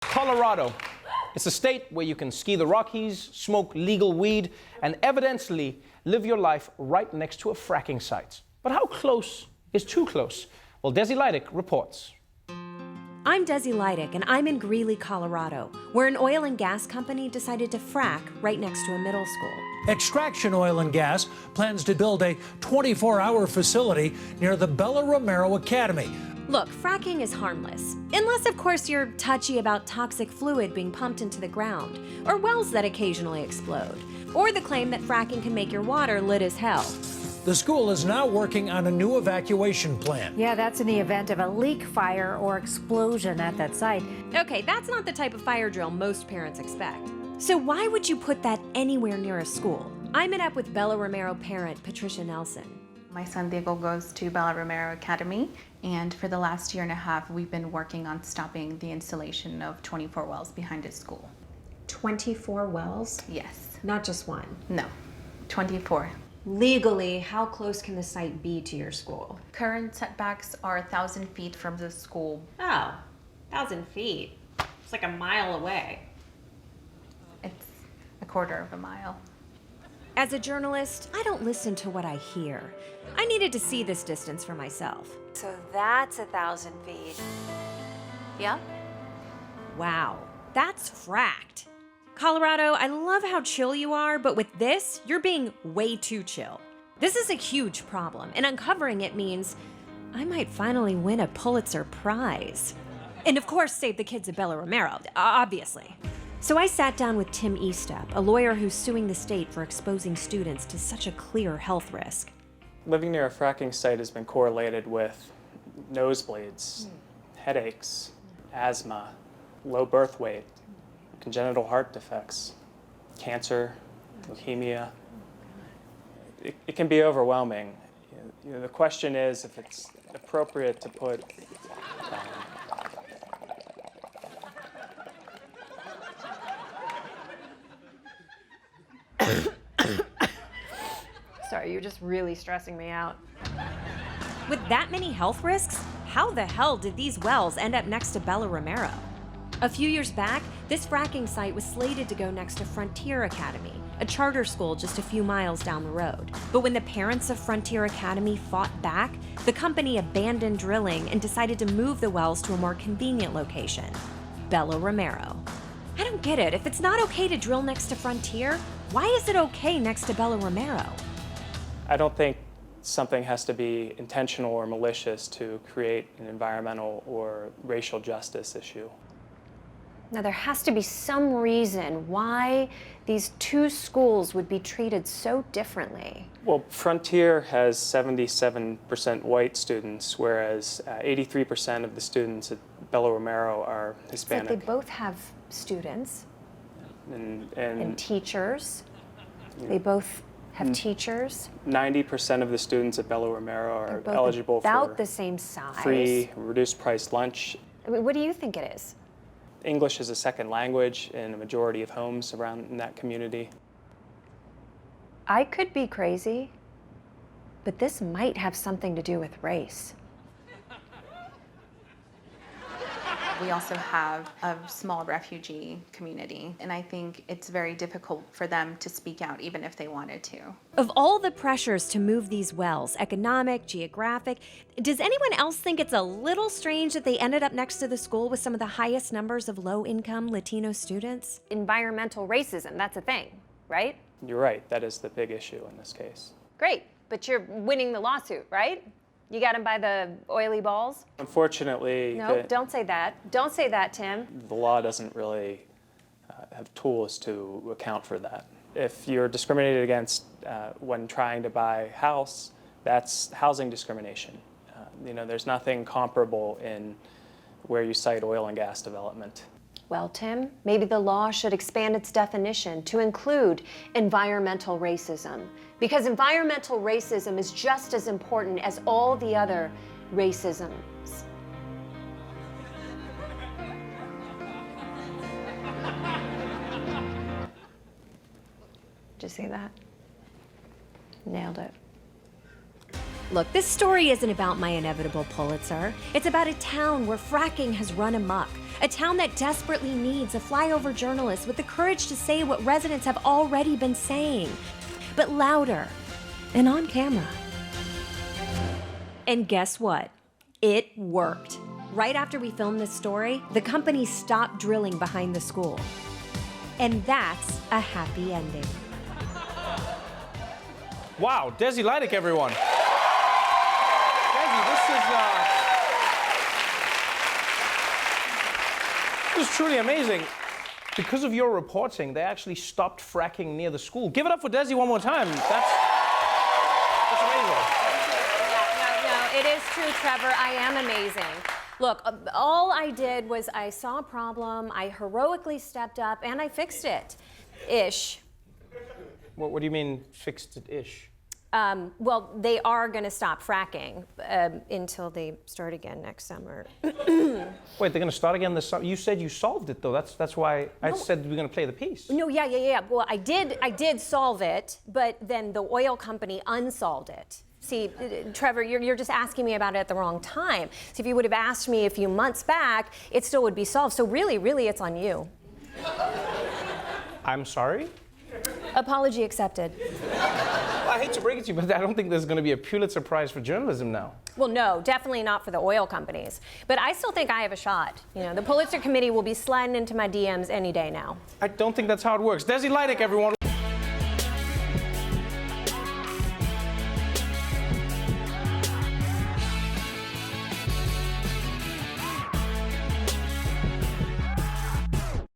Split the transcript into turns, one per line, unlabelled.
Colorado. It's a state where you can ski the Rockies, smoke legal weed, and evidently live your life right next to a fracking site. But how close is too close? Well, Desi Lydic reports.
I'm Desi Lydic, and I'm in Greeley, Colorado, where an oil and gas company decided to frack right next to a middle school.
Extraction Oil and Gas plans to build a 24-hour facility near the Bella Romero Academy.
Look, fracking is harmless, unless, of course, you're touchy about toxic fluid being pumped into the ground, or wells that occasionally explode, or the claim that fracking can make your water lit as hell.
The school is now working on a new evacuation plan.
Yeah, that's in the event of a leak, fire, or explosion at that site.
Okay, that's not the type of fire drill most parents expect. So why would you put that anywhere near a school? I met up with Bella Romero parent Patricia Nelson.
My son Diego goes to Bella Romero Academy, and for the last year and a half, we've been working on stopping the installation of 24 wells behind his school.
24 wells?
Yes.
Not just one?
No, 24.
Legally, how close can the site be to your school?
Current setbacks are 1,000 feet from the school.
Oh, 1,000 feet. It's like a mile away.
It's a quarter of a mile.
As a journalist, I don't listen to what I hear. I needed to see this distance for myself. So that's 1,000 feet.
Yeah?
Wow, that's fracked. Colorado, I love how chill you are, but with this, you're being way too chill. This is a huge problem, and uncovering it means I might finally win a Pulitzer Prize. And of course, save the kids of Bella Romero, obviously. So I sat down with Tim Estep, a lawyer who's suing the state for exposing students to such a clear health risk.
Living near a fracking site has been correlated with nosebleeds, headaches, asthma, low birth weight, congenital heart defects, cancer, leukemia. It can be overwhelming. You know, the question is if it's appropriate to put
Sorry, you're just really stressing me out.
With that many health risks, how the hell did these wells end up next to Bella Romero? A few years back, this fracking site was slated to go next to Frontier Academy, a charter school just a few miles down the road. But when the parents of Frontier Academy fought back, the company abandoned drilling and decided to move the wells to a more convenient location, Bella Romero. I don't get it. If it's not okay to drill next to Frontier, why is it okay next to Bella Romero?
I don't think something has to be intentional or malicious to create an environmental or racial justice issue.
Now, there has to be some reason why these two schools would be treated so differently.
Well, Frontier has 77% white students, whereas 83% of the students at Bella Romero are Hispanic.
It's like they both have students and teachers. They both have teachers.
90% of the students at Bella Romero are
both
eligible
about
for
the same size.
free, reduced price lunch.
I mean, what do you think it is?
English is a second language in a majority of homes around in that community.
I could be crazy, but this might have something to do with race.
We also have a small refugee community, and I think it's very difficult for them to speak out even if they wanted to.
Of all the pressures to move these wells, economic, geographic, does anyone else think it's a little strange that they ended up next to the school with some of the highest numbers of low-income Latino students?
Environmental racism, that's a thing, right?
You're right, that is the big issue in this case.
Great, but you're winning the lawsuit, right? You got him by the oily balls?
Unfortunately,
No, don't say that. Don't say that, Tim.
the law doesn't really have tools to account for that. If you're discriminated against when trying to buy a house, that's housing discrimination. You know, there's nothing comparable in where you cite oil and gas development.
Well, Tim, maybe the law should expand its definition to include environmental racism, because environmental racism is just as important as all the other racisms. Did you see that? Nailed it.
Look, this story isn't about my inevitable Pulitzer. It's about a town where fracking has run amok. A town that desperately needs a flyover journalist with the courage to say what residents have already been saying, but louder and on camera. And guess what? It worked. Right after we filmed this story, the company stopped drilling behind the school. And that's a happy ending.
Wow, Desi Lydic, everyone. Desi, this is truly amazing. Because of your reporting, they actually stopped fracking near the school. Give it up for Desi one more time. That's amazing.
No, it is true, Trevor. I am amazing. Look, all I did was I saw a problem, I heroically stepped up, and I fixed it. Ish.
What do you mean, fixed it-ish?
Well, they are going to stop fracking until they start again next summer.
Wait, they're going to start again this summer? You said you solved it, though. That's why I said we're going to play the piece.
No, yeah. Well, I did solve it, but then the oil company unsolved it. See, Trevor, you're just asking me about it at the wrong time. So if you would have asked me a few months back, it still would be solved. So really, it's on you.
I'm sorry?
Apology accepted.
Well, I hate to break it to you, but I don't think there's going to be a Pulitzer Prize for journalism now.
Well, no, definitely not for the oil companies. But I still think I have a shot. You know, the Pulitzer Committee will be sliding into my DMs any day now.
I don't think that's how it works. Desi Lydic, everyone.